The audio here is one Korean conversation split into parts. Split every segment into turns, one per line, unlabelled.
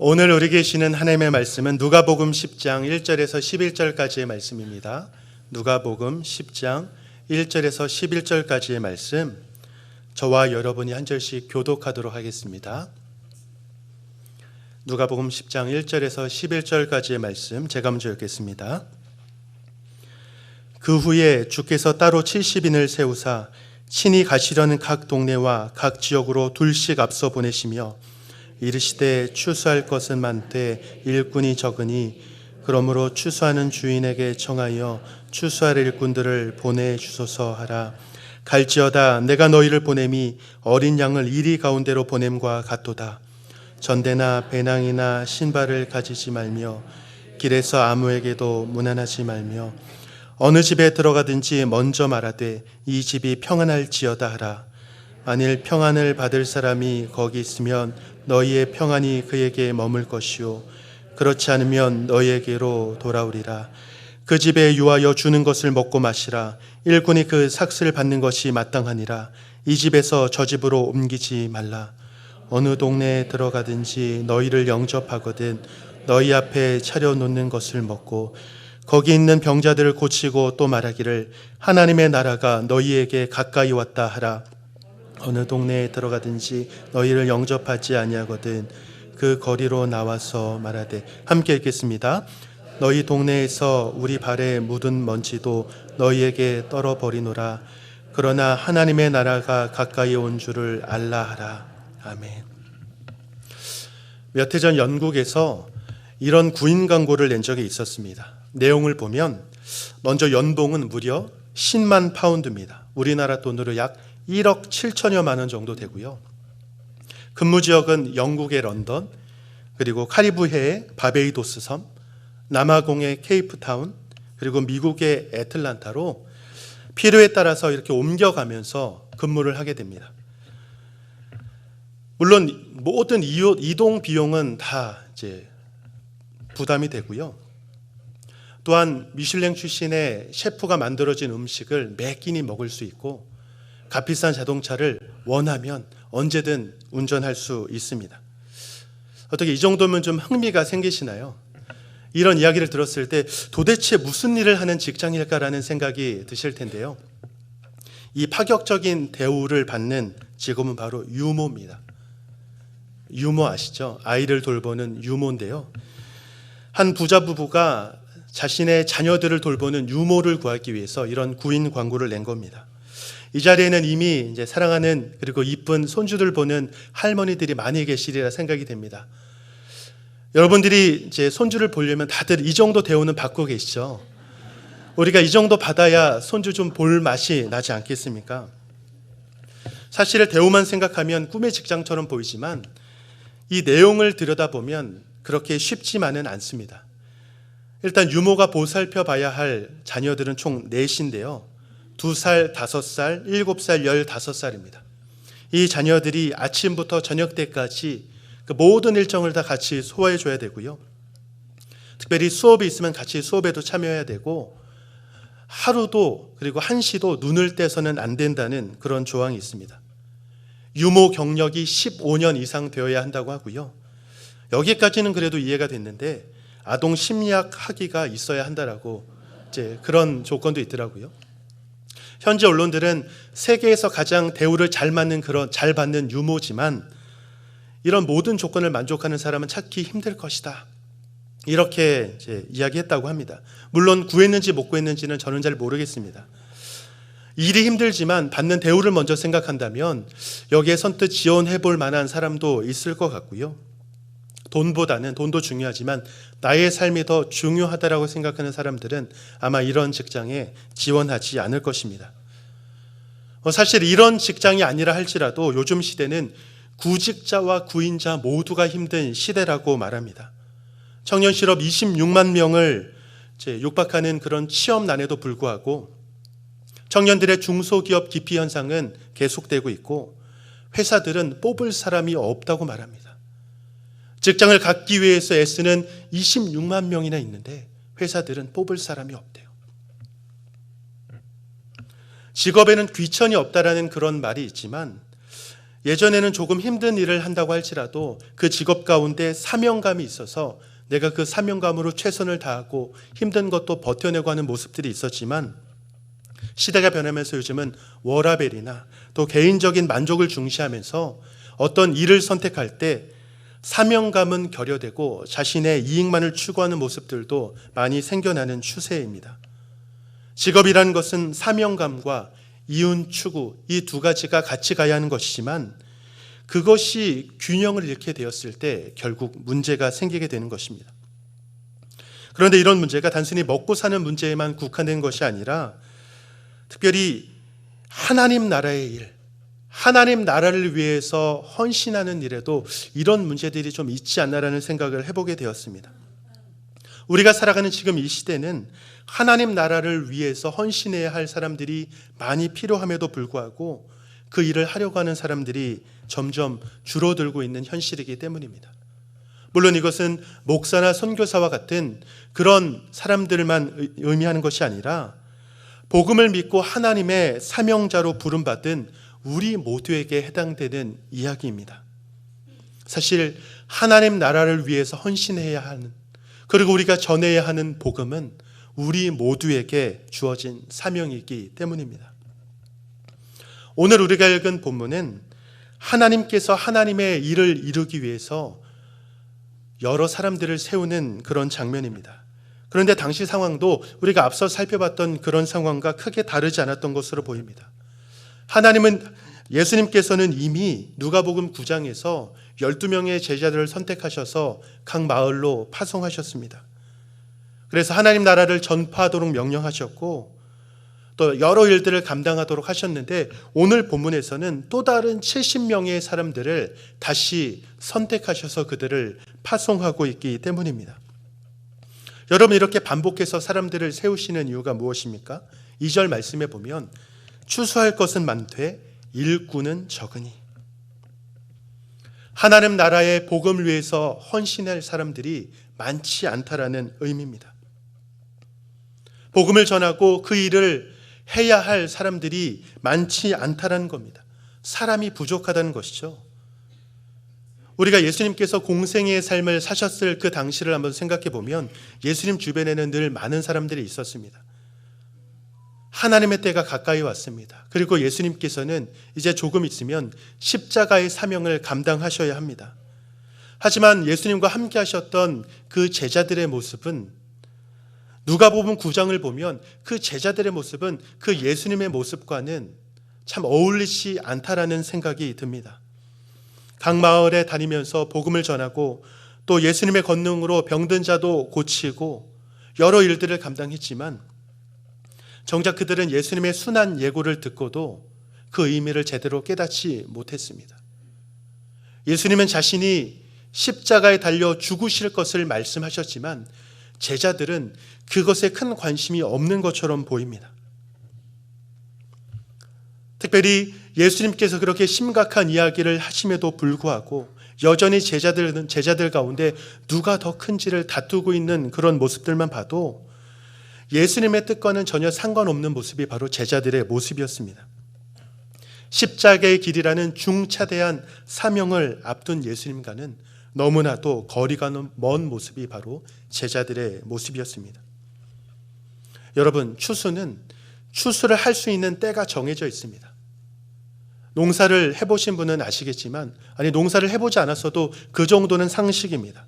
오늘 우리 계시는 하나님의 말씀은 누가복음 10장 1절에서 11절까지의 말씀입니다. 누가복음 10장 1절에서 11절까지의 말씀, 저와 여러분이 한 절씩 교독하도록 하겠습니다. 누가복음 10장 1절에서 11절까지의 말씀 제가 먼저 읽겠습니다. 그 후에 주께서 따로 70인을 세우사 친히 가시려는 각 동네와 각 지역으로 둘씩 앞서 보내시며 이르시되 추수할 것은 많되 일꾼이 적으니 그러므로 추수하는 주인에게 청하여 추수할 일꾼들을 보내주소서 하라. 갈지어다 내가 너희를 보냄이 어린 양을 이리 가운데로 보냄과 같도다. 전대나 배낭이나 신발을 가지지 말며 길에서 아무에게도 문안하지 말며 어느 집에 들어가든지 먼저 말하되 이 집이 평안할지어다 하라. 만일 평안을 받을 사람이 거기 있으면 너희의 평안이 그에게 머물 것이요 그렇지 않으면 너희에게로 돌아오리라. 그 집에 유하여 주는 것을 먹고 마시라. 일꾼이 그 삭슬을 받는 것이 마땅하니라. 이 집에서 저 집으로 옮기지 말라. 어느 동네에 들어가든지 너희를 영접하거든 너희 앞에 차려놓는 것을 먹고 거기 있는 병자들을 고치고 또 말하기를 하나님의 나라가 너희에게 가까이 왔다 하라. 어느 동네에 들어가든지 너희를 영접하지 아니하거든 그 거리로 나와서 말하되, 함께 읽겠습니다. 너희 동네에서 우리 발에 묻은 먼지도 너희에게 떨어버리노라. 그러나 하나님의 나라가 가까이 온 줄을 알라 하라. 아멘. 몇 해 전 영국에서 이런 구인 광고를 낸 적이 있었습니다. 내용을 보면 먼저 연봉은 무려 10만 파운드입니다. 우리나라 돈으로 약 1억 7천여만 원 정도 되고요. 근무 지역은 영국의 런던, 그리고 카리브해의 바베이도스 섬, 남아공의 케이프타운, 그리고 미국의 애틀란타로 필요에 따라서 이렇게 옮겨가면서 근무를 하게 됩니다. 물론 모든 이동 비용은 다 이제 부담이 되고요. 또한 미슐랭 출신의 셰프가 만들어진 음식을 매 끼니 먹을 수 있고 값비싼 자동차를 원하면 언제든 운전할 수 있습니다. 어떻게 이 정도면 좀 흥미가 생기시나요? 이런 이야기를 들었을 때 도대체 무슨 일을 하는 직장일까라는 생각이 드실 텐데요. 이 파격적인 대우를 받는 직업은 바로 유모입니다. 유모 아시죠? 아이를 돌보는 유모인데요. 한 부자 부부가 자신의 자녀들을 돌보는 유모를 구하기 위해서 이런 구인 광고를 낸 겁니다. 이 자리에는 이미 이제 사랑하는 그리고 이쁜 손주들 보는 할머니들이 많이 계시리라 생각이 됩니다. 여러분들이 이제 손주를 보려면 다들 이 정도 대우는 받고 계시죠? 우리가 이 정도 받아야 손주 좀 볼 맛이 나지 않겠습니까? 사실 대우만 생각하면 꿈의 직장처럼 보이지만 이 내용을 들여다보면 그렇게 쉽지만은 않습니다. 일단 유모가 보살펴 봐야 할 자녀들은 총 4인데요. 2살, 5살, 7살, 15살입니다. 이 자녀들이 아침부터 저녁 때까지 그 모든 일정을 다 같이 소화해 줘야 되고요. 특별히 수업이 있으면 같이 수업에도 참여해야 되고 하루도 그리고 한시도 눈을 떼서는 안 된다는 그런 조항이 있습니다. 유모 경력이 15년 이상 되어야 한다고 하고요. 여기까지는 그래도 이해가 됐는데 아동 심리학 학위가 있어야 한다라고 이제 그런 조건도 있더라고요. 현지 언론들은 세계에서 가장 대우를 잘 받는 유모지만 이런 모든 조건을 만족하는 사람은 찾기 힘들 것이다. 이렇게 이제 이야기했다고 합니다. 물론 구했는지 못 구했는지는 저는 잘 모르겠습니다. 일이 힘들지만 받는 대우를 먼저 생각한다면 여기에 선뜻 지원해 볼 만한 사람도 있을 것 같고요. 돈도 중요하지만 나의 삶이 더 중요하다라고 생각하는 사람들은 아마 이런 직장에 지원하지 않을 것입니다. 사실 이런 직장이 아니라 할지라도 요즘 시대는 구직자와 구인자 모두가 힘든 시대라고 말합니다. 청년 실업 26만 명을 육박하는 그런 취업난에도 불구하고 청년들의 중소기업 기피 현상은 계속되고 있고 회사들은 뽑을 사람이 없다고 말합니다. 직장을 갖기 위해서 애쓰는 26만 명이나 있는데 회사들은 뽑을 사람이 없대요. 직업에는 귀천이 없다라는 그런 말이 있지만 예전에는 조금 힘든 일을 한다고 할지라도 그 직업 가운데 사명감이 있어서 내가 그 사명감으로 최선을 다하고 힘든 것도 버텨내고 하는 모습들이 있었지만, 시대가 변하면서 요즘은 워라밸이나 또 개인적인 만족을 중시하면서 어떤 일을 선택할 때 사명감은 결여되고 자신의 이익만을 추구하는 모습들도 많이 생겨나는 추세입니다. 직업이라는 것은 사명감과 이윤 추구, 이 두 가지가 같이 가야 하는 것이지만 그것이 균형을 잃게 되었을 때 결국 문제가 생기게 되는 것입니다. 그런데 이런 문제가 단순히 먹고 사는 문제에만 국한된 것이 아니라 특별히 하나님 나라의 일, 하나님 나라를 위해서 헌신하는 일에도 이런 문제들이 좀 있지 않나라는 생각을 해보게 되었습니다. 우리가 살아가는 지금 이 시대는 하나님 나라를 위해서 헌신해야 할 사람들이 많이 필요함에도 불구하고 그 일을 하려고 하는 사람들이 점점 줄어들고 있는 현실이기 때문입니다. 물론 이것은 목사나 선교사와 같은 그런 사람들만 의미하는 것이 아니라 복음을 믿고 하나님의 사명자로 부름받은 우리 모두에게 해당되는 이야기입니다. 사실 하나님 나라를 위해서 헌신해야 하는, 그리고 우리가 전해야 하는 복음은 우리 모두에게 주어진 사명이기 때문입니다. 오늘 우리가 읽은 본문은 하나님께서 하나님의 일을 이루기 위해서 여러 사람들을 세우는 그런 장면입니다. 그런데 당시 상황도 우리가 앞서 살펴봤던 그런 상황과 크게 다르지 않았던 것으로 보입니다. 예수님께서는 이미 누가복음 9장에서 12명의 제자들을 선택하셔서 각 마을로 파송하셨습니다. 그래서 하나님 나라를 전파하도록 명령하셨고 또 여러 일들을 감당하도록 하셨는데, 오늘 본문에서는 또 다른 70명의 사람들을 다시 선택하셔서 그들을 파송하고 있기 때문입니다. 여러분, 이렇게 반복해서 사람들을 세우시는 이유가 무엇입니까? 2절 말씀에 보면 추수할 것은 많되 일꾼은 적으니, 하나님 나라의 복음을 위해서 헌신할 사람들이 많지 않다라는 의미입니다. 복음을 전하고 그 일을 해야 할 사람들이 많지 않다라는 겁니다. 사람이 부족하다는 것이죠. 우리가 예수님께서 공생애의 삶을 사셨을 그 당시를 한번 생각해 보면 예수님 주변에는 늘 많은 사람들이 있었습니다. 하나님의 때가 가까이 왔습니다. 그리고 예수님께서는 이제 조금 있으면 십자가의 사명을 감당하셔야 합니다. 하지만 예수님과 함께 하셨던 그 제자들의 모습은, 누가복음 9장을 보면 그 제자들의 모습은 그 예수님의 모습과는 참 어울리지 않다라는 생각이 듭니다. 각 마을에 다니면서 복음을 전하고 또 예수님의 권능으로 병든 자도 고치고 여러 일들을 감당했지만 정작 그들은 예수님의 순한 예고를 듣고도 그 의미를 제대로 깨닫지 못했습니다. 예수님은 자신이 십자가에 달려 죽으실 것을 말씀하셨지만 제자들은 그것에 큰 관심이 없는 것처럼 보입니다. 특별히 예수님께서 그렇게 심각한 이야기를 하심에도 불구하고 여전히 제자들 가운데 누가 더 큰지를 다투고 있는 그런 모습들만 봐도 예수님의 뜻과는 전혀 상관없는 모습이 바로 제자들의 모습이었습니다. 십자가의 길이라는 중차대한 사명을 앞둔 예수님과는 너무나도 거리가 먼 모습이 바로 제자들의 모습이었습니다. 여러분, 추수를 할 수 있는 때가 정해져 있습니다. 농사를 해보신 분은 아시겠지만, 농사를 해보지 않았어도 그 정도는 상식입니다.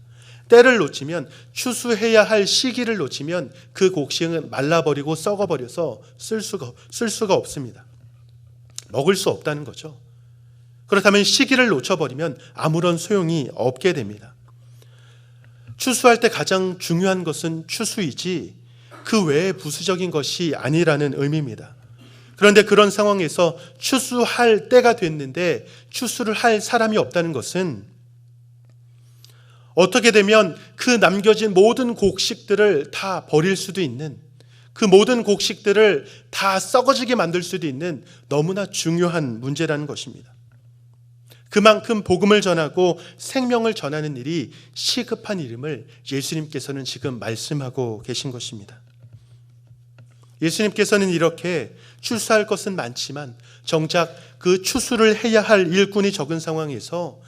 때를 놓치면, 추수해야 할 시기를 놓치면 그 곡식은 말라버리고 썩어버려서 쓸 수가 없습니다. 먹을 수 없다는 거죠. 그렇다면 시기를 놓쳐버리면 아무런 소용이 없게 됩니다. 추수할 때 가장 중요한 것은 추수이지 그 외에 부수적인 것이 아니라는 의미입니다. 그런데 그런 상황에서 추수할 때가 됐는데 추수를 할 사람이 없다는 것은 어떻게 되면 그 남겨진 모든 곡식들을 다 버릴 수도 있는, 그 모든 곡식들을 다 썩어지게 만들 수도 있는 너무나 중요한 문제라는 것입니다. 그만큼 복음을 전하고 생명을 전하는 일이 시급한 일임을 예수님께서는 지금 말씀하고 계신 것입니다. 예수님께서는 이렇게 추수할 것은 많지만 정작 그 추수를 해야 할 일꾼이 적은 상황에서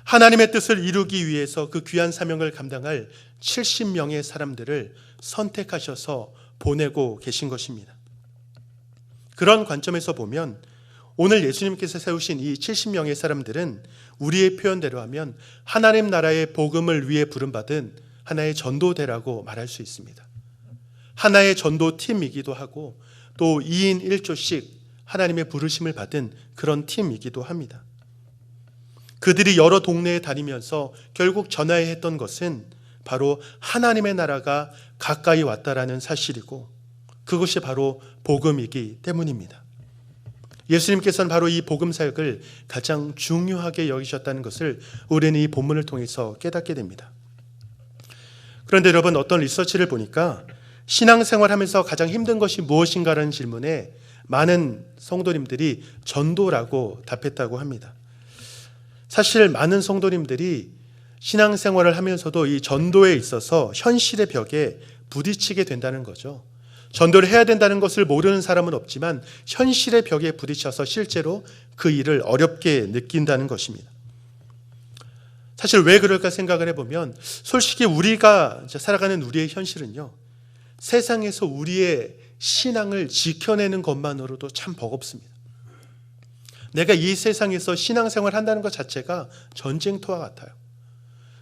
하나님의 뜻을 이루기 위해서 그 귀한 사명을 감당할 70명의 사람들을 선택하셔서 보내고 계신 것입니다. 그런 관점에서 보면 오늘 예수님께서 세우신 이 70명의 사람들은 우리의 표현대로 하면 하나님 나라의 복음을 위해 부름받은 하나의 전도대라고 말할 수 있습니다. 하나의 전도팀이기도 하고 또 2인 1조씩 하나님의 부르심을 받은 그런 팀이기도 합니다. 그들이 여러 동네에 다니면서 결국 전하야 했던 것은 바로 하나님의 나라가 가까이 왔다라는 사실이고 그것이 바로 복음이기 때문입니다. 예수님께서는 바로 이 복음 사역을 가장 중요하게 여기셨다는 것을 우리는 이 본문을 통해서 깨닫게 됩니다. 그런데 여러분, 어떤 리서치를 보니까 신앙생활하면서 가장 힘든 것이 무엇인가라는 질문에 많은 성도님들이 전도라고 답했다고 합니다. 사실 많은 성도님들이 신앙생활을 하면서도 이 전도에 있어서 현실의 벽에 부딪히게 된다는 거죠. 전도를 해야 된다는 것을 모르는 사람은 없지만 현실의 벽에 부딪혀서 실제로 그 일을 어렵게 느낀다는 것입니다. 사실 왜 그럴까 생각을 해보면 솔직히 우리가 살아가는 우리의 현실은요, 세상에서 우리의 신앙을 지켜내는 것만으로도 참 버겁습니다. 내가 이 세상에서 신앙생활 한다는 것 자체가 전쟁터와 같아요.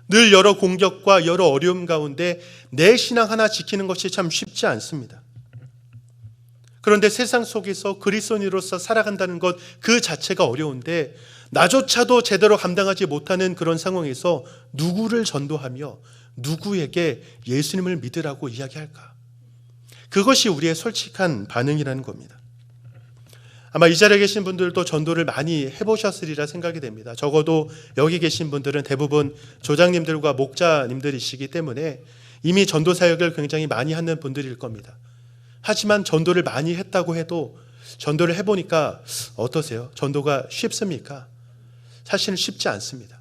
늘 여러 공격과 여러 어려움 가운데 내 신앙 하나 지키는 것이 참 쉽지 않습니다. 그런데 세상 속에서 그리스도인으로서 살아간다는 것 그 자체가 어려운데 나조차도 제대로 감당하지 못하는 그런 상황에서 누구를 전도하며 누구에게 예수님을 믿으라고 이야기할까? 그것이 우리의 솔직한 반응이라는 겁니다. 아마 이 자리에 계신 분들도 전도를 많이 해보셨으리라 생각이 됩니다. 적어도 여기 계신 분들은 대부분 조장님들과 목자님들이시기 때문에 이미 전도 사역을 굉장히 많이 하는 분들일 겁니다. 하지만 전도를 많이 했다고 해도 전도를 해보니까 어떠세요? 전도가 쉽습니까? 사실은 쉽지 않습니다.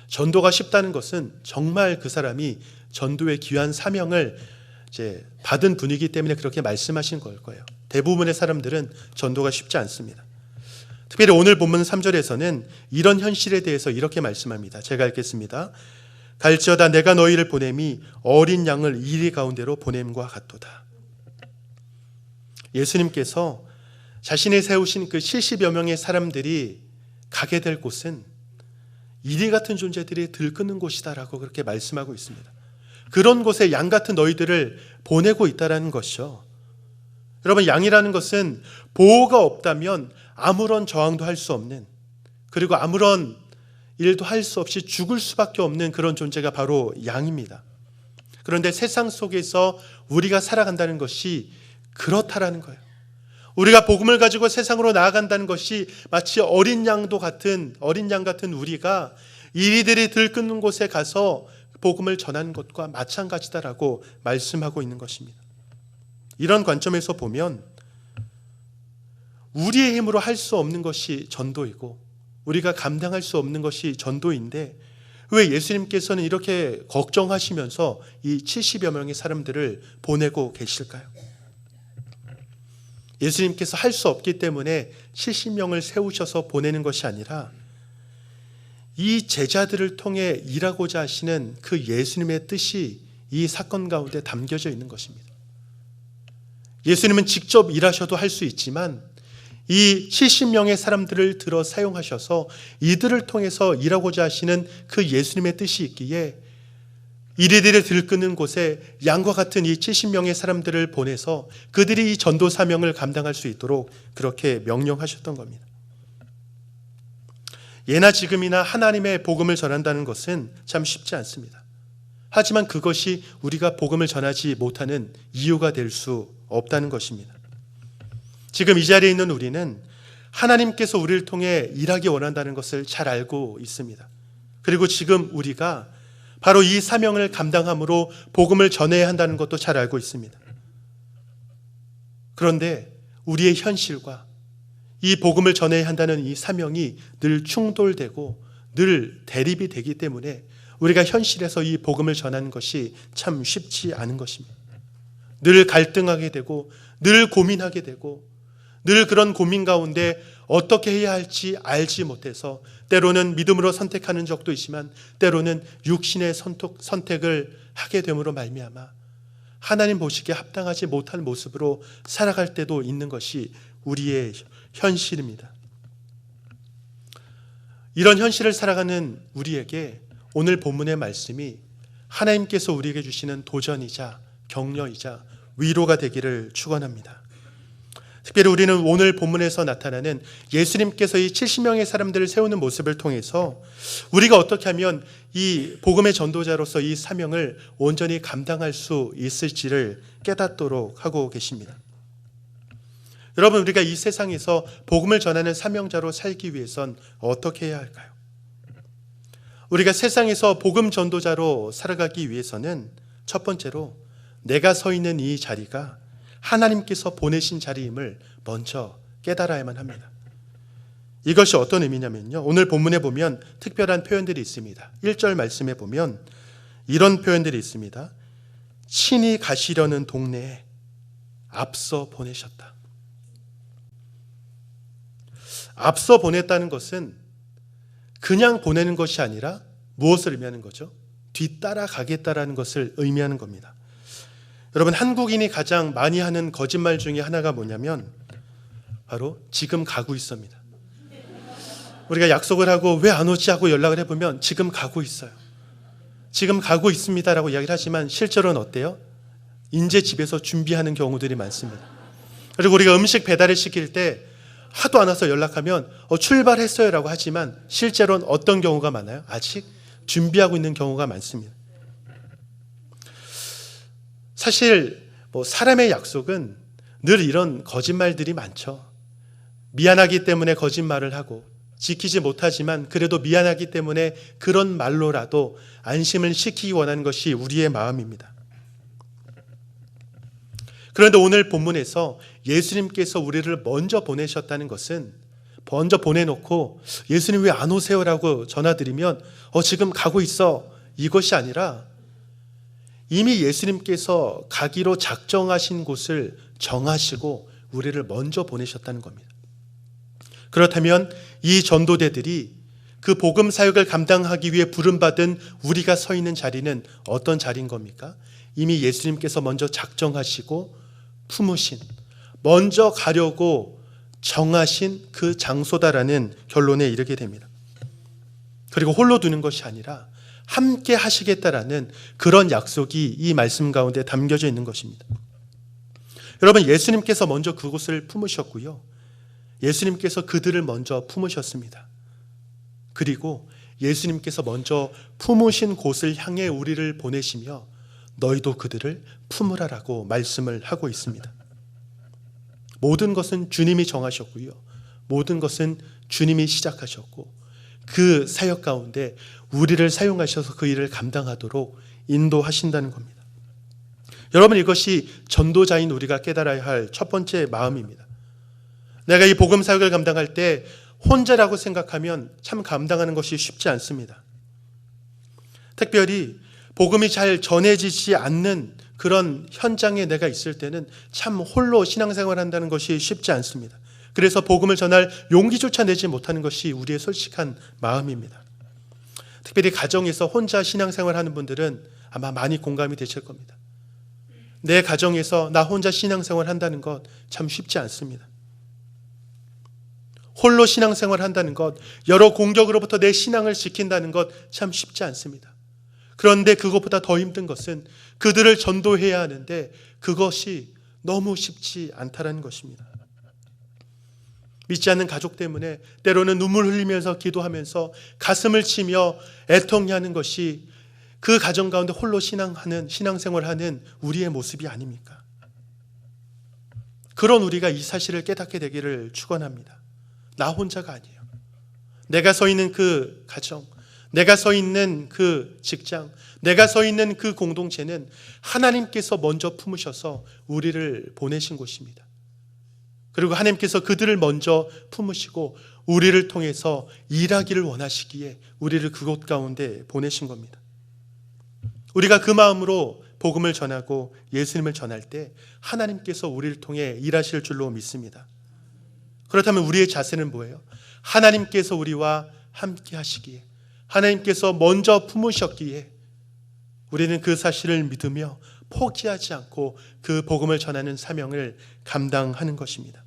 전도가 쉽다는 것은 정말 그 사람이 전도의 귀한 사명을 받은 분이기 때문에 그렇게 말씀하신 걸 거예요. 대부분의 사람들은 전도가 쉽지 않습니다. 특별히 오늘 본문 3절에서는 이런 현실에 대해서 이렇게 말씀합니다. 제가 읽겠습니다. 갈지어다 내가 너희를 보냄이 어린 양을 이리 가운데로 보냄과 같도다. 예수님께서 자신이 세우신 그 70여 명의 사람들이 가게 될 곳은 이리 같은 존재들이 들끓는 곳이다라고 그렇게 말씀하고 있습니다. 그런 곳에 양 같은 너희들을 보내고 있다라는 것이죠. 여러분, 양이라는 것은 보호가 없다면 아무런 저항도 할 수 없는, 그리고 아무런 일도 할 수 없이 죽을 수밖에 없는 그런 존재가 바로 양입니다. 그런데 세상 속에서 우리가 살아간다는 것이 그렇다라는 거예요. 우리가 복음을 가지고 세상으로 나아간다는 것이 마치 어린 양 같은 우리가 이리들이 들끓는 곳에 가서 복음을 전하는 것과 마찬가지다라고 말씀하고 있는 것입니다. 이런 관점에서 보면 우리의 힘으로 할 수 없는 것이 전도이고 우리가 감당할 수 없는 것이 전도인데 왜 예수님께서는 이렇게 걱정하시면서 이 70여 명의 사람들을 보내고 계실까요? 예수님께서 할 수 없기 때문에 70명을 세우셔서 보내는 것이 아니라 이 제자들을 통해 일하고자 하시는 그 예수님의 뜻이 이 사건 가운데 담겨져 있는 것입니다. 예수님은 직접 일하셔도 할 수 있지만 이 70명의 사람들을 들어 사용하셔서 이들을 통해서 일하고자 하시는 그 예수님의 뜻이 있기에 이리들이 들끓는 곳에 양과 같은 이 70명의 사람들을 보내서 그들이 이 전도 사명을 감당할 수 있도록 그렇게 명령하셨던 겁니다. 예나 지금이나 하나님의 복음을 전한다는 것은 참 쉽지 않습니다. 하지만 그것이 우리가 복음을 전하지 못하는 이유가 될 수 없다는 것입니다. 지금 이 자리에 있는 우리는 하나님께서 우리를 통해 일하기 원한다는 것을 잘 알고 있습니다. 그리고 지금 우리가 바로 이 사명을 감당함으로 복음을 전해야 한다는 것도 잘 알고 있습니다. 그런데 우리의 현실과 이 복음을 전해야 한다는 이 사명이 늘 충돌되고 늘 대립이 되기 때문에 우리가 현실에서 이 복음을 전하는 것이 참 쉽지 않은 것입니다. 늘 갈등하게 되고 늘 고민하게 되고 늘 그런 고민 가운데 어떻게 해야 할지 알지 못해서 때로는 믿음으로 선택하는 적도 있지만 때로는 육신의 선택을 하게 됨으로 말미암아 하나님 보시기에 합당하지 못한 모습으로 살아갈 때도 있는 것이 우리의 현실입니다. 이런 현실을 살아가는 우리에게 오늘 본문의 말씀이 하나님께서 우리에게 주시는 도전이자 격려이자 위로가 되기를 축원합니다. 특별히 우리는 오늘 본문에서 나타나는 예수님께서 이 70명의 사람들을 세우는 모습을 통해서 우리가 어떻게 하면 이 복음의 전도자로서 이 사명을 온전히 감당할 수 있을지를 깨닫도록 하고 계십니다. 여러분, 우리가 이 세상에서 복음을 전하는 사명자로 살기 위해선 어떻게 해야 할까요? 우리가 세상에서 복음 전도자로 살아가기 위해서는 첫 번째로 내가 서 있는 이 자리가 하나님께서 보내신 자리임을 먼저 깨달아야만 합니다. 이것이 어떤 의미냐면요, 오늘 본문에 보면 특별한 표현들이 있습니다. 1절 말씀에 보면 이런 표현들이 있습니다. 친히 가시려는 동네에 앞서 보내셨다. 앞서 보냈다는 것은 그냥 보내는 것이 아니라 무엇을 의미하는 거죠? 뒤따라 가겠다라는 것을 의미하는 겁니다. 여러분, 한국인이 가장 많이 하는 거짓말 중에 하나가 뭐냐면 바로 지금 가고 있습니다. 우리가 약속을 하고 왜 안 오지 하고 연락을 해보면 지금 가고 있어요. 지금 가고 있습니다라고 이야기를 하지만 실제로는 어때요? 인제 집에서 준비하는 경우들이 많습니다. 그리고 우리가 음식 배달을 시킬 때 하도 안 와서 연락하면 출발했어요 라고 하지만 실제로는 어떤 경우가 많아요? 아직 준비하고 있는 경우가 많습니다. 사실 사람의 약속은 늘 이런 거짓말들이 많죠. 미안하기 때문에 거짓말을 하고 지키지 못하지만 그래도 미안하기 때문에 그런 말로라도 안심을 시키기 원하는 것이 우리의 마음입니다. 그런데 오늘 본문에서 예수님께서 우리를 먼저 보내셨다는 것은 먼저 보내놓고 예수님 왜 안 오세요라고 전화드리면 지금 가고 있어, 이것이 아니라 이미 예수님께서 가기로 작정하신 곳을 정하시고 우리를 먼저 보내셨다는 겁니다. 그렇다면 이 전도대들이 그 복음 사역을 감당하기 위해 부름받은 우리가 서 있는 자리는 어떤 자리인 겁니까? 이미 예수님께서 먼저 작정하시고 품으신, 먼저 가려고 정하신 그 장소다라는 결론에 이르게 됩니다. 그리고 홀로 두는 것이 아니라 함께 하시겠다라는 그런 약속이 이 말씀 가운데 담겨져 있는 것입니다. 여러분, 예수님께서 먼저 그곳을 품으셨고요, 예수님께서 그들을 먼저 품으셨습니다. 그리고 예수님께서 먼저 품으신 곳을 향해 우리를 보내시며 너희도 그들을 품으라라고 말씀을 하고 있습니다. 모든 것은 주님이 정하셨고요, 모든 것은 주님이 시작하셨고 그 사역 가운데 우리를 사용하셔서 그 일을 감당하도록 인도하신다는 겁니다. 여러분, 이것이 전도자인 우리가 깨달아야 할 첫 번째 마음입니다. 내가 이 복음 사역을 감당할 때 혼자라고 생각하면 참 감당하는 것이 쉽지 않습니다. 특별히 복음이 잘 전해지지 않는 그런 현장에 내가 있을 때는 참 홀로 신앙생활을 한다는 것이 쉽지 않습니다. 그래서 복음을 전할 용기조차 내지 못하는 것이 우리의 솔직한 마음입니다. 특별히 가정에서 혼자 신앙생활하는 분들은 아마 많이 공감이 되실 겁니다. 내 가정에서 나 혼자 신앙생활 한다는 것 참 쉽지 않습니다. 홀로 신앙생활 한다는 것, 여러 공격으로부터 내 신앙을 지킨다는 것 참 쉽지 않습니다. 그런데 그것보다 더 힘든 것은 그들을 전도해야 하는데 그것이 너무 쉽지 않다는 것입니다. 믿지 않는 가족 때문에 때로는 눈물 흘리면서 기도하면서 가슴을 치며 애통해하는 것이 그 가정 가운데 홀로 신앙생활하는 우리의 모습이 아닙니까? 그런 우리가 이 사실을 깨닫게 되기를 축원합니다. 나 혼자가 아니에요. 내가 서 있는 그 가정, 내가 서 있는 그 직장, 내가 서 있는 그 공동체는 하나님께서 먼저 품으셔서 우리를 보내신 곳입니다. 그리고 하나님께서 그들을 먼저 품으시고 우리를 통해서 일하기를 원하시기에 우리를 그곳 가운데 보내신 겁니다. 우리가 그 마음으로 복음을 전하고 예수님을 전할 때 하나님께서 우리를 통해 일하실 줄로 믿습니다. 그렇다면 우리의 자세는 뭐예요? 하나님께서 우리와 함께 하시기에, 하나님께서 먼저 품으셨기에 우리는 그 사실을 믿으며 포기하지 않고 그 복음을 전하는 사명을 감당하는 것입니다.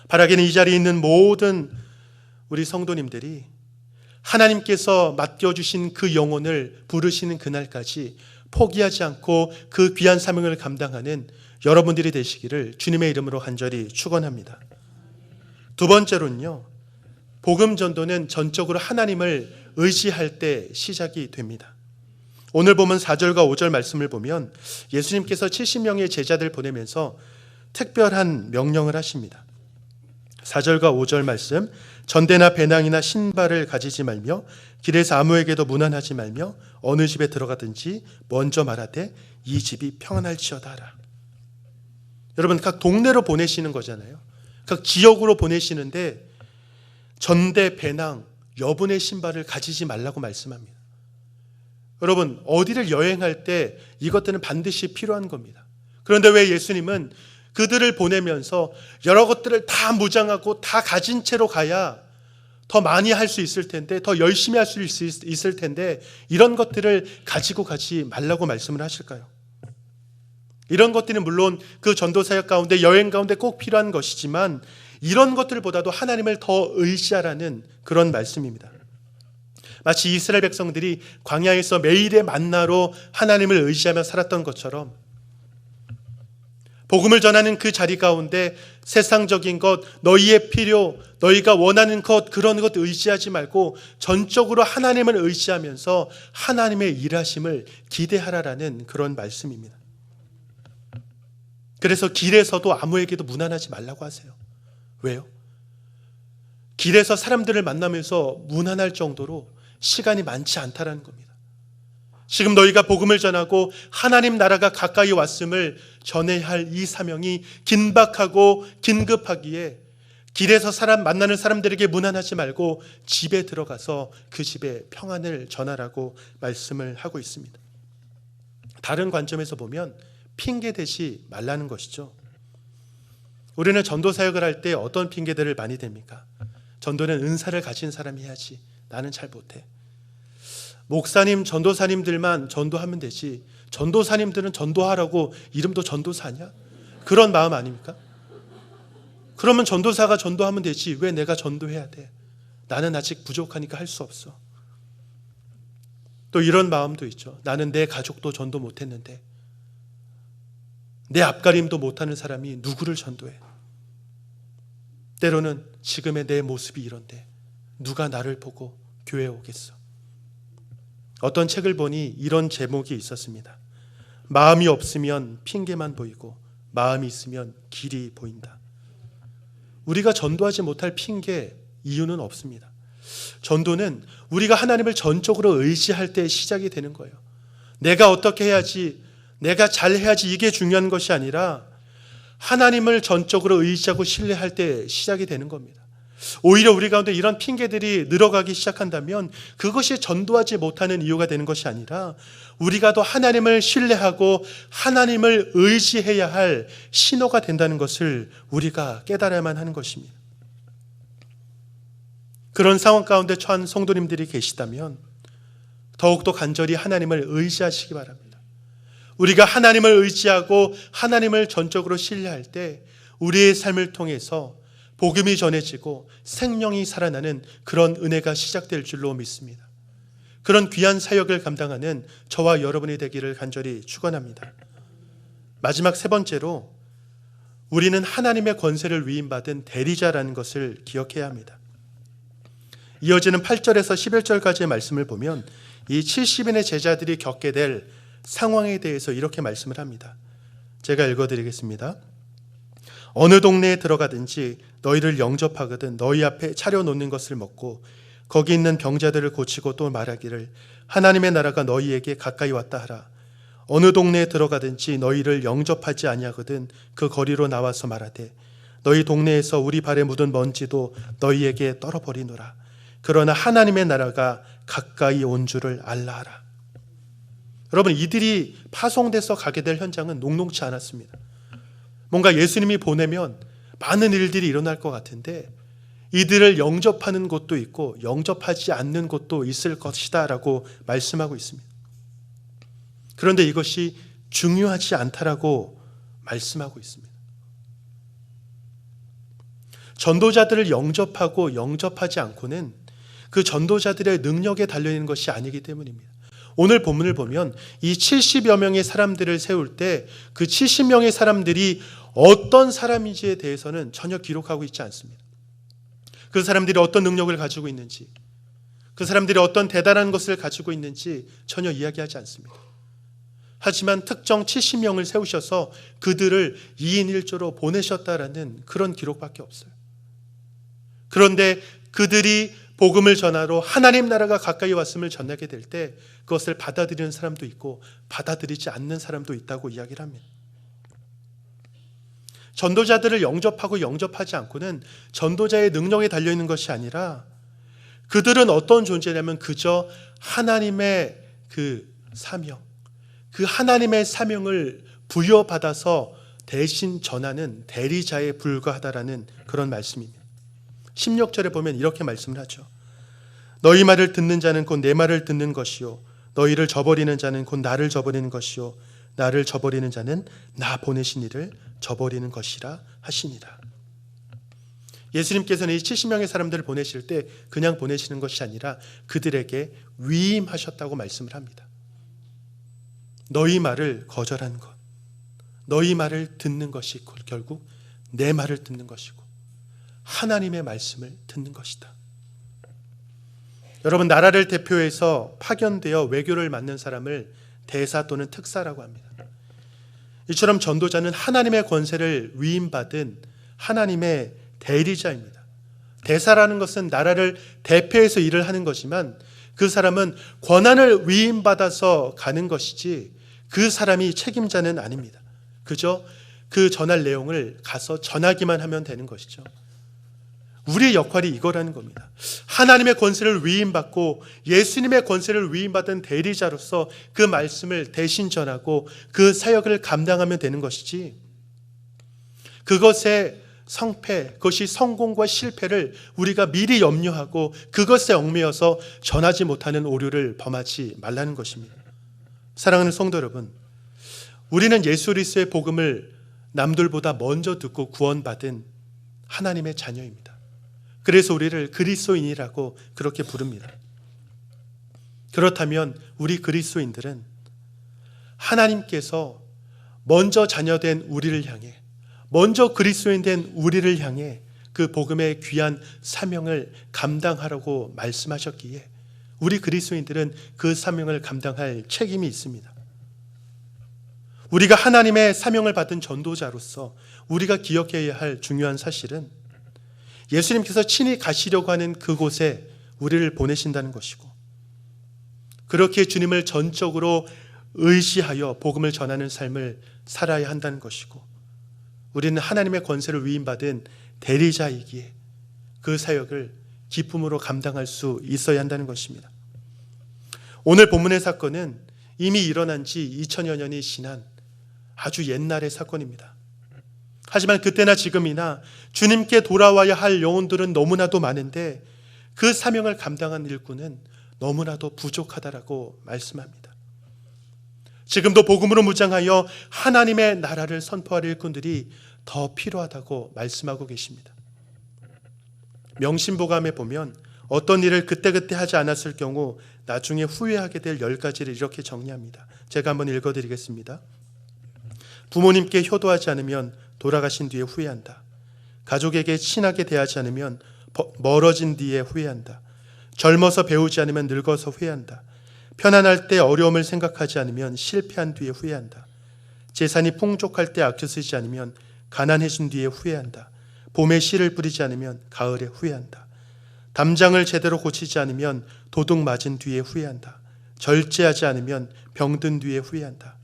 바라기는 이 자리에 있는 모든 우리 성도님들이 하나님께서 맡겨주신 그 영혼을 부르시는 그날까지 포기하지 않고 그 귀한 사명을 감당하는 여러분들이 되시기를 주님의 이름으로 간절히 축원합니다. 두 번째로는요, 복음 전도는 전적으로 하나님을 의지할 때 시작이 됩니다. 오늘 보면 4절과 5절 말씀을 보면 예수님께서 70명의 제자들 보내면서 특별한 명령을 하십니다. 4절과 5절 말씀, 전대나 배낭이나 신발을 가지지 말며 길에서 아무에게도 문안하지 말며 어느 집에 들어가든지 먼저 말하되 이 집이 평안할지어다 하라. 여러분, 각 동네로 보내시는 거잖아요. 각 지역으로 보내시는데 전대, 배낭, 여분의 신발을 가지지 말라고 말씀합니다. 여러분, 어디를 여행할 때 이것들은 반드시 필요한 겁니다. 그런데 왜 예수님은 그들을 보내면서 여러 것들을 다 무장하고 다 가진 채로 가야 더 많이 할 수 있을 텐데, 더 열심히 할 수 있을 텐데 이런 것들을 가지고 가지 말라고 말씀을 하실까요? 이런 것들은 물론 그 전도사역 가운데, 여행 가운데 꼭 필요한 것이지만 이런 것들보다도 하나님을 더 의지하라는 그런 말씀입니다. 마치 이스라엘 백성들이 광야에서 매일의 만나로 하나님을 의지하며 살았던 것처럼 복음을 전하는 그 자리 가운데 세상적인 것, 너희의 필요, 너희가 원하는 것, 그런 것 의지하지 말고 전적으로 하나님을 의지하면서 하나님의 일하심을 기대하라라는 그런 말씀입니다. 그래서 길에서도 아무에게도 문안하지 말라고 하세요. 왜요? 길에서 사람들을 만나면서 문안할 정도로 시간이 많지 않다라는 겁니다. 지금 너희가 복음을 전하고 하나님 나라가 가까이 왔음을 전해야 할 이 사명이 긴박하고 긴급하기에 길에서 만나는 사람들에게 문안하지 말고 집에 들어가서 그 집에 평안을 전하라고 말씀을 하고 있습니다. 다른 관점에서 보면 핑계 대지 말라는 것이죠. 우리는 전도 사역을 할 때 어떤 핑계들을 많이 댑니까? 전도는 은사를 가진 사람이 해야지, 나는 잘 못해. 목사님, 전도사님들만 전도하면 되지, 전도사님들은 전도하라고 이름도 전도사냐? 그런 마음 아닙니까? 그러면 전도사가 전도하면 되지, 왜 내가 전도해야 돼? 나는 아직 부족하니까 할 수 없어. 또 이런 마음도 있죠. 나는 내 가족도 전도 못했는데, 내 앞가림도 못하는 사람이 누구를 전도해? 때로는 지금의 내 모습이 이런데 누가 나를 보고 교회에 오겠어? 어떤 책을 보니 이런 제목이 있었습니다. 마음이 없으면 핑계만 보이고 마음이 있으면 길이 보인다. 우리가 전도하지 못할 핑계, 이유는 없습니다. 전도는 우리가 하나님을 전적으로 의지할 때 시작이 되는 거예요. 내가 어떻게 해야지, 내가 잘해야지, 이게 중요한 것이 아니라 하나님을 전적으로 의지하고 신뢰할 때 시작이 되는 겁니다. 오히려 우리 가운데 이런 핑계들이 늘어가기 시작한다면 그것이 전도하지 못하는 이유가 되는 것이 아니라 우리가 더 하나님을 신뢰하고 하나님을 의지해야 할 신호가 된다는 것을 우리가 깨달아야만 하는 것입니다. 그런 상황 가운데 처한 성도님들이 계시다면 더욱더 간절히 하나님을 의지하시기 바랍니다. 우리가 하나님을 의지하고 하나님을 전적으로 신뢰할 때 우리의 삶을 통해서 복음이 전해지고 생명이 살아나는 그런 은혜가 시작될 줄로 믿습니다. 그런 귀한 사역을 감당하는 저와 여러분이 되기를 간절히 축원합니다. 마지막 세 번째로 우리는 하나님의 권세를 위임받은 대리자라는 것을 기억해야 합니다. 이어지는 8절에서 11절까지의 말씀을 보면 이 70인의 제자들이 겪게 될 상황에 대해서 이렇게 말씀을 합니다. 제가 읽어드리겠습니다. 어느 동네에 들어가든지 너희를 영접하거든 너희 앞에 차려놓는 것을 먹고 거기 있는 병자들을 고치고 또 말하기를 하나님의 나라가 너희에게 가까이 왔다 하라. 어느 동네에 들어가든지 너희를 영접하지 아니하거든 그 거리로 나와서 말하되 너희 동네에서 우리 발에 묻은 먼지도 너희에게 떨어버리노라. 그러나 하나님의 나라가 가까이 온 줄을 알라 하라. 여러분, 이들이 파송돼서 가게 될 현장은 녹록치 않았습니다. 뭔가 예수님이 보내면 많은 일들이 일어날 것 같은데 이들을 영접하는 곳도 있고 영접하지 않는 곳도 있을 것이다 라고 말씀하고 있습니다. 그런데 이것이 중요하지 않다라고 말씀하고 있습니다. 전도자들을 영접하고 영접하지 않고는 그 전도자들의 능력에 달려있는 것이 아니기 때문입니다. 오늘 본문을 보면 이 70여 명의 사람들을 세울 때 그 70명의 사람들이 어떤 사람인지에 대해서는 전혀 기록하고 있지 않습니다. 그 사람들이 어떤 능력을 가지고 있는지, 그 사람들이 어떤 대단한 것을 가지고 있는지 전혀 이야기하지 않습니다. 하지만 특정 70명을 세우셔서 그들을 2인 1조로 보내셨다라는 그런 기록밖에 없어요. 그런데 그들이 복음을 전하러 하나님 나라가 가까이 왔음을 전하게 될 때 그것을 받아들이는 사람도 있고 받아들이지 않는 사람도 있다고 이야기를 합니다. 전도자들을 영접하고 영접하지 않고는 전도자의 능력에 달려있는 것이 아니라 그들은 어떤 존재냐면 그저 하나님의 그 사명, 그 하나님의 사명을 부여받아서 대신 전하는 대리자에 불과하다라는 그런 말씀입니다. 16절에 보면 이렇게 말씀을 하죠. 너희 말을 듣는 자는 곧 내 말을 듣는 것이요 너희를 저버리는 자는 곧 나를 저버리는 것이요 나를 저버리는 자는 나 보내신 이를 저버리는 것이라 하시니라. 예수님께서는 이 70명의 사람들을 보내실 때 그냥 보내시는 것이 아니라 그들에게 위임하셨다고 말씀을 합니다. 너희 말을 거절하는 것, 너희 말을 듣는 것이 결국 내 말을 듣는 것이고 하나님의 말씀을 듣는 것이다. 여러분, 나라를 대표해서 파견되어 외교를 맡는 사람을 대사 또는 특사라고 합니다. 이처럼 전도자는 하나님의 권세를 위임받은 하나님의 대리자입니다. 대사라는 것은 나라를 대표해서 일을 하는 거지만 그 사람은 권한을 위임받아서 가는 것이지 그 사람이 책임자는 아닙니다. 그저 그 전할 내용을 가서 전하기만 하면 되는 것이죠. 우리의 역할이 이거라는 겁니다. 하나님의 권세를 위임받고 예수님의 권세를 위임받은 대리자로서 그 말씀을 대신 전하고 그 사역을 감당하면 되는 것이지 그것의 성패, 그것이 성공과 실패를 우리가 미리 염려하고 그것에 얽매여서 전하지 못하는 오류를 범하지 말라는 것입니다. 사랑하는 성도 여러분, 우리는 예수 그리스도의 복음을 남들보다 먼저 듣고 구원받은 하나님의 자녀입니다. 그래서 우리를 그리스도인이라고 그렇게 부릅니다. 그렇다면 우리 그리스도인들은 하나님께서 먼저 자녀된 우리를 향해, 먼저 그리스도인 된 우리를 향해 그 복음의 귀한 사명을 감당하라고 말씀하셨기에 우리 그리스도인들은 그 사명을 감당할 책임이 있습니다. 우리가 하나님의 사명을 받은 전도자로서 우리가 기억해야 할 중요한 사실은 예수님께서 친히 가시려고 하는 그곳에 우리를 보내신다는 것이고 그렇게 주님을 전적으로 의지하여 복음을 전하는 삶을 살아야 한다는 것이고 우리는 하나님의 권세를 위임받은 대리자이기에 그 사역을 기쁨으로 감당할 수 있어야 한다는 것입니다. 오늘 본문의 사건은 이미 일어난 지 2000여 년이 지난 아주 옛날의 사건입니다. 하지만 그때나 지금이나 주님께 돌아와야 할 영혼들은 너무나도 많은데 그 사명을 감당한 일꾼은 너무나도 부족하다라고 말씀합니다. 지금도 복음으로 무장하여 하나님의 나라를 선포할 일꾼들이 더 필요하다고 말씀하고 계십니다. 명심보감에 보면 어떤 일을 그때그때 하지 않았을 경우 나중에 후회하게 될 10가지를 이렇게 정리합니다. 제가 한번 읽어드리겠습니다. 부모님께 효도하지 않으면 돌아가신 뒤에 후회한다. 가족에게 친하게 대하지 않으면 멀어진 뒤에 후회한다. 젊어서 배우지 않으면 늙어서 후회한다. 편안할 때 어려움을 생각하지 않으면 실패한 뒤에 후회한다. 재산이 풍족할 때 아껴 쓰지 않으면 가난해진 뒤에 후회한다. 봄에 씨를 뿌리지 않으면 가을에 후회한다. 담장을 제대로 고치지 않으면 도둑 맞은 뒤에 후회한다. 절제하지 않으면 병든 뒤에 후회한다.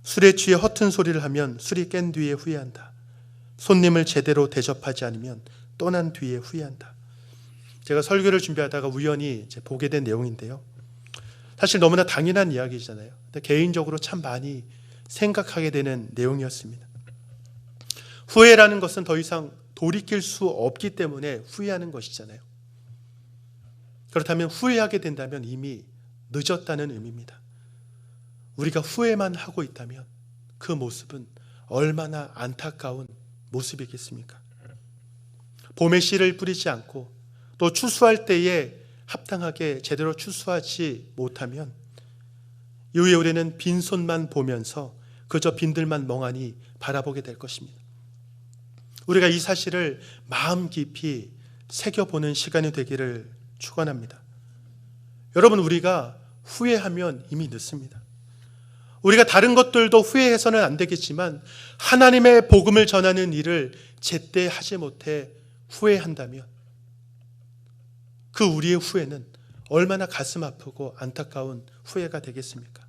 술에 취해 허튼 소리를 하면 술이 깬 뒤에 후회한다. 손님을 제대로 대접하지 않으면 떠난 뒤에 후회한다. 제가 설교를 준비하다가 우연히 보게 된 내용인데요. 사실 너무나 당연한 이야기잖아요. 개인적으로 참 많이 생각하게 되는 내용이었습니다. 후회라는 것은 더 이상 돌이킬 수 없기 때문에 후회하는 것이잖아요. 그렇다면 후회하게 된다면 이미 늦었다는 의미입니다. 우리가 후회만 하고 있다면 그 모습은 얼마나 안타까운 모습이겠습니까? 봄에 씨를 뿌리지 않고 또 추수할 때에 합당하게 제대로 추수하지 못하면 이후에 우리는 빈손만 보면서 그저 빈들만 멍하니 바라보게 될 것입니다. 우리가 이 사실을 마음 깊이 새겨보는 시간이 되기를 축원합니다. 여러분, 우리가 후회하면 이미 늦습니다. 우리가 다른 것들도 후회해서는 안 되겠지만 하나님의 복음을 전하는 일을 제때 하지 못해 후회한다면 그 우리의 후회는 얼마나 가슴 아프고 안타까운 후회가 되겠습니까?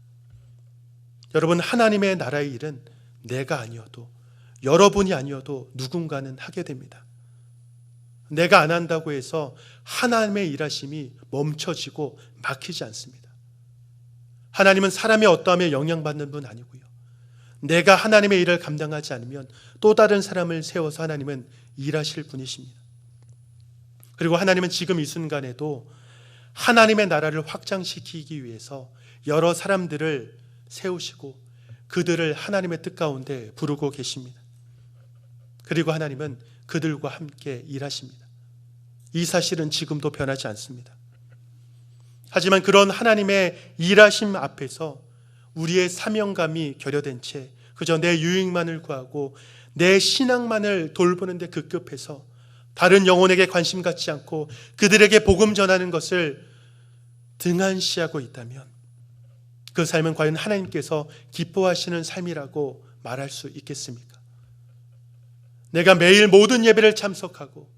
여러분, 하나님의 나라의 일은 내가 아니어도 여러분이 아니어도 누군가는 하게 됩니다. 내가 안 한다고 해서 하나님의 일하심이 멈춰지고 막히지 않습니다. 하나님은 사람의 어떠함에 영향받는 분 아니고요. 내가 하나님의 일을 감당하지 않으면 또 다른 사람을 세워서 하나님은 일하실 분이십니다. 그리고 하나님은 지금 이 순간에도 하나님의 나라를 확장시키기 위해서 여러 사람들을 세우시고 그들을 하나님의 뜻 가운데 부르고 계십니다. 그리고 하나님은 그들과 함께 일하십니다. 이 사실은 지금도 변하지 않습니다. 하지만 그런 하나님의 일하심 앞에서 우리의 사명감이 결여된 채 그저 내 유익만을 구하고 내 신앙만을 돌보는 데 급급해서 다른 영혼에게 관심 갖지 않고 그들에게 복음 전하는 것을 등한시하고 있다면 그 삶은 과연 하나님께서 기뻐하시는 삶이라고 말할 수 있겠습니까? 내가 매일 모든 예배를 참석하고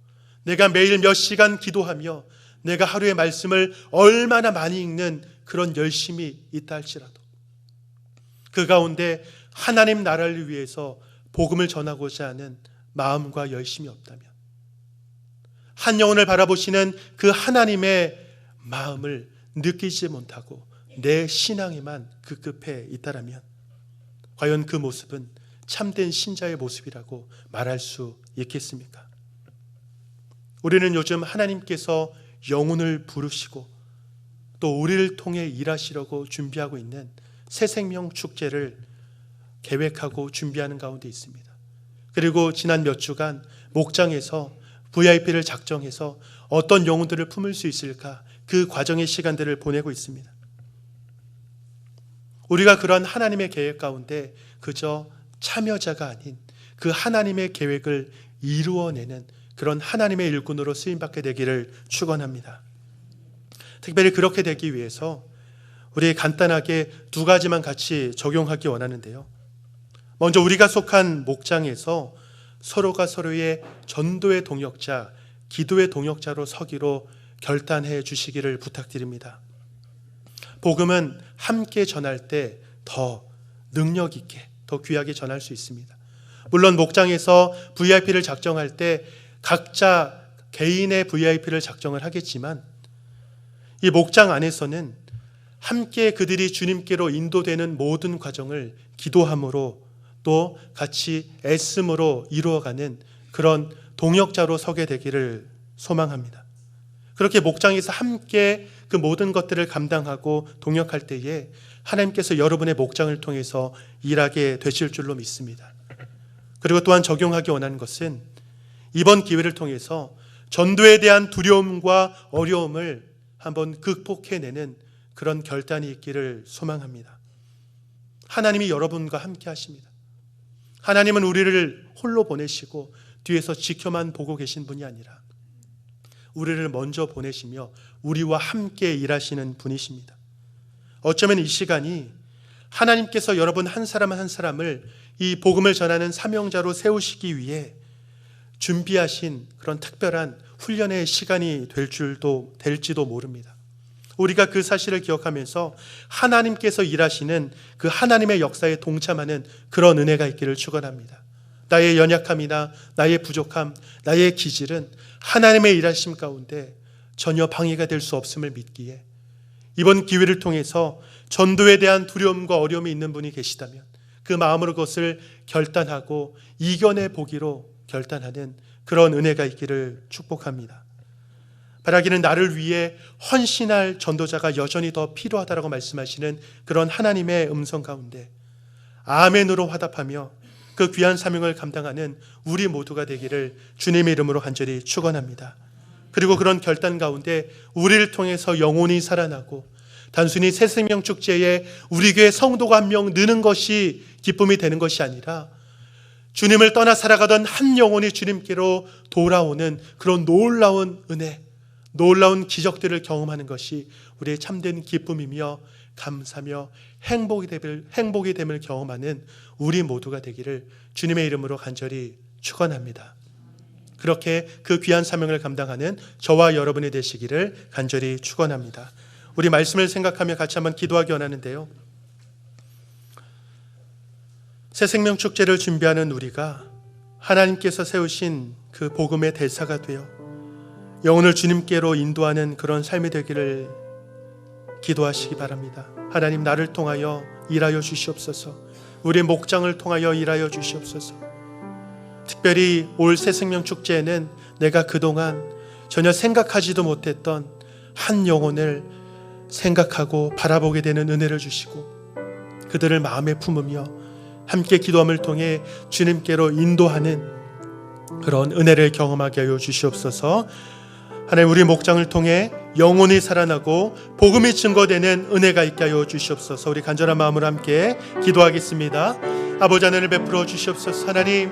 내가 매일 몇 시간 기도하며 내가 하루의 말씀을 얼마나 많이 읽는 그런 열심이 있다 할지라도 그 가운데 하나님 나라를 위해서 복음을 전하고자 하는 마음과 열심이 없다면 한 영혼을 바라보시는 그 하나님의 마음을 느끼지 못하고 내 신앙에만 급급해 있다라면 과연 그 모습은 참된 신자의 모습이라고 말할 수 있겠습니까? 우리는 요즘 하나님께서 영혼을 부르시고 또 우리를 통해 일하시려고 준비하고 있는 새 생명 축제를 계획하고 준비하는 가운데 있습니다. 그리고 지난 몇 주간 목장에서 VIP를 작정해서 어떤 영혼들을 품을 수 있을까 그 과정의 시간들을 보내고 있습니다. 우리가 그런 하나님의 계획 가운데 그저 참여자가 아닌 그 하나님의 계획을 이루어내는 그런 하나님의 일꾼으로 쓰임받게 되기를 축원합니다. 특별히 그렇게 되기 위해서 우리 간단하게 두 가지만 같이 적용하기 원하는데요. 먼저 우리가 속한 목장에서 서로가 서로의 전도의 동역자, 기도의 동역자로 서기로 결단해 주시기를 부탁드립니다. 복음은 함께 전할 때 더 능력 있게, 더 귀하게 전할 수 있습니다. 물론 목장에서 VIP를 작정할 때 각자 개인의 VIP를 작정을 하겠지만 이 목장 안에서는 함께 그들이 주님께로 인도되는 모든 과정을 기도함으로 또 같이 애씀으로 이루어가는 그런 동역자로 서게 되기를 소망합니다. 그렇게 목장에서 함께 그 모든 것들을 감당하고 동역할 때에 하나님께서 여러분의 목장을 통해서 일하게 되실 줄로 믿습니다. 그리고 또한 적용하기 원하는 것은 이번 기회를 통해서 전도에 대한 두려움과 어려움을 한번 극복해내는 그런 결단이 있기를 소망합니다. 하나님이 여러분과 함께 하십니다. 하나님은 우리를 홀로 보내시고 뒤에서 지켜만 보고 계신 분이 아니라 우리를 먼저 보내시며 우리와 함께 일하시는 분이십니다. 어쩌면 이 시간이 하나님께서 여러분 한 사람 한 사람을 이 복음을 전하는 사명자로 세우시기 위해 준비하신 그런 특별한 훈련의 시간이 될지도 모릅니다. 우리가 그 사실을 기억하면서 하나님께서 일하시는 그 하나님의 역사에 동참하는 그런 은혜가 있기를 축원합니다. 나의 연약함이나 나의 부족함, 나의 기질은 하나님의 일하심 가운데 전혀 방해가 될 수 없음을 믿기에 이번 기회를 통해서 전도에 대한 두려움과 어려움이 있는 분이 계시다면 그 마음으로 그것을 결단하고 이겨내 보기로 결단하는 그런 은혜가 있기를 축복합니다. 바라기는 나를 위해 헌신할 전도자가 여전히 더 필요하다라고 말씀하시는 그런 하나님의 음성 가운데 아멘으로 화답하며 그 귀한 사명을 감당하는 우리 모두가 되기를 주님의 이름으로 간절히 축원합니다. 그리고 그런 결단 가운데 우리를 통해서 영혼이 살아나고 단순히 새생명 축제에 우리 교회 성도가 한 명 느는 것이 기쁨이 되는 것이 아니라 주님을 떠나 살아가던 한 영혼이 주님께로 돌아오는 그런 놀라운 은혜, 놀라운 기적들을 경험하는 것이 우리의 참된 기쁨이며 감사며 행복이 됨을 경험하는 우리 모두가 되기를 주님의 이름으로 간절히 축원합니다. 그렇게 그 귀한 사명을 감당하는 저와 여러분이 되시기를 간절히 축원합니다. 우리 말씀을 생각하며 같이 한번 기도하기 원하는데요. 새생명 축제를 준비하는 우리가 하나님께서 세우신 그 복음의 대사가 되어 영혼을 주님께로 인도하는 그런 삶이 되기를 기도하시기 바랍니다. 하나님, 나를 통하여 일하여 주시옵소서. 우리 목장을 통하여 일하여 주시옵소서. 특별히 올 새생명 축제에는 내가 그동안 전혀 생각하지도 못했던 한 영혼을 생각하고 바라보게 되는 은혜를 주시고 그들을 마음에 품으며 함께 기도함을 통해 주님께로 인도하는 그런 은혜를 경험하게 하여 주시옵소서. 하나님, 우리 목장을 통해 영혼이 살아나고 복음이 증거되는 은혜가 있게 하여 주시옵소서. 우리 간절한 마음으로 함께 기도하겠습니다. 아버지 하나님을 베풀어 주시옵소서. 하나님,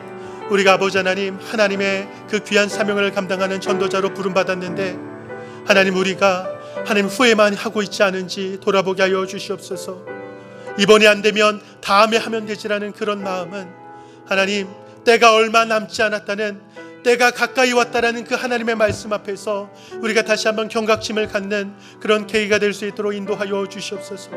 우리가 아버지 하나님, 하나님의 그 귀한 사명을 감당하는 전도자로 부름받았는데 하나님, 우리가 하나님 후회만 하고 있지 않은지 돌아보게 하여 주시옵소서. 이번이 안 되면 다음에 하면 되지라는 그런 마음은 하나님, 때가 얼마 남지 않았다는, 때가 가까이 왔다라는 그 하나님의 말씀 앞에서 우리가 다시 한번 경각심을 갖는 그런 계기가 될 수 있도록 인도하여 주시옵소서.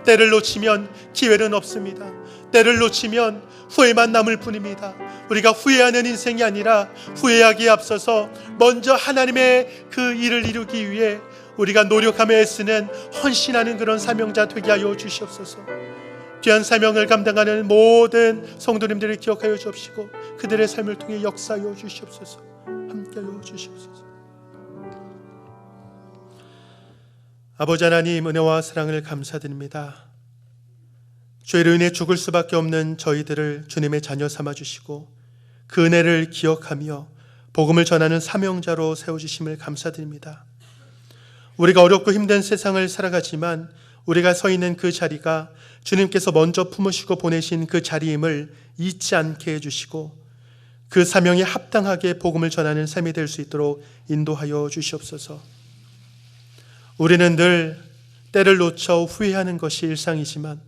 때를 놓치면 기회는 없습니다. 때를 놓치면 후회만 남을 뿐입니다. 우리가 후회하는 인생이 아니라 후회하기에 앞서서 먼저 하나님의 그 일을 이루기 위해 우리가 노력하며 애쓰는 헌신하는 그런 사명자 되게 하여 주시옵소서. 귀한 사명을 감당하는 모든 성도님들을 기억하여 주옵시고 그들의 삶을 통해 역사하여 주시옵소서. 함께하여 주시옵소서. 아버지 하나님, 은혜와 사랑을 감사드립니다. 죄로 인해 죽을 수밖에 없는 저희들을 주님의 자녀 삼아주시고 그 은혜를 기억하며 복음을 전하는 사명자로 세워주심을 감사드립니다. 우리가 어렵고 힘든 세상을 살아가지만 우리가 서 있는 그 자리가 주님께서 먼저 품으시고 보내신 그 자리임을 잊지 않게 해주시고 그 사명에 합당하게 복음을 전하는 삶이 될 수 있도록 인도하여 주시옵소서. 우리는 늘 때를 놓쳐 후회하는 것이 일상이지만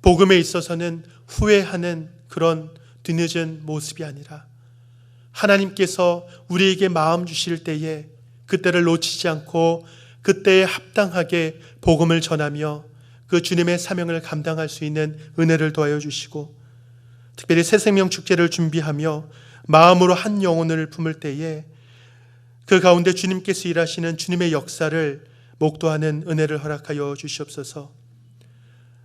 복음에 있어서는 후회하는 그런 뒤늦은 모습이 아니라 하나님께서 우리에게 마음 주실 때에 그때를 놓치지 않고 그때에 합당하게 복음을 전하며 그 주님의 사명을 감당할 수 있는 은혜를 더하여 주시고 특별히 새생명 축제를 준비하며 마음으로 한 영혼을 품을 때에 그 가운데 주님께서 일하시는 주님의 역사를 목도하는 은혜를 허락하여 주시옵소서.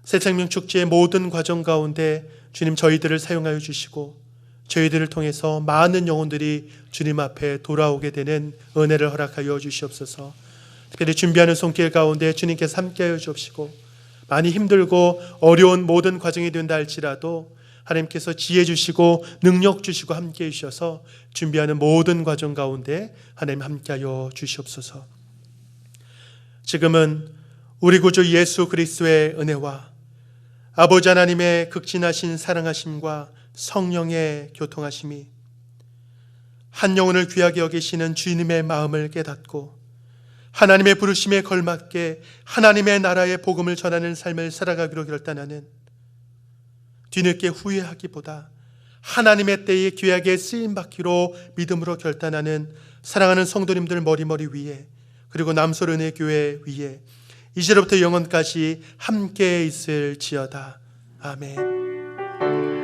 새생명 축제의 모든 과정 가운데 주님 저희들을 사용하여 주시고 저희들을 통해서 많은 영혼들이 주님 앞에 돌아오게 되는 은혜를 허락하여 주시옵소서. 특별히 준비하는 손길 가운데 주님께서 함께하여 주옵시고 많이 힘들고 어려운 모든 과정이 된다 할지라도 하나님께서 지혜 주시고 능력 주시고 함께해 주셔서 준비하는 모든 과정 가운데 하나님 함께하여 주시옵소서. 지금은 우리 구주 예수 그리스도의 은혜와 아버지 하나님의 극진하신 사랑하심과 성령의 교통하심이 한 영혼을 귀하게 여기시는 주님의 마음을 깨닫고 하나님의 부르심에 걸맞게 하나님의 나라의 복음을 전하는 삶을 살아가기로 결단하는, 뒤늦게 후회하기보다 하나님의 때에 귀하게 쓰임받기로 믿음으로 결단하는 사랑하는 성도님들 머리머리 위에, 그리고 남소련의 교회 위에 이제로부터 영원까지 함께 있을지어다. 아멘.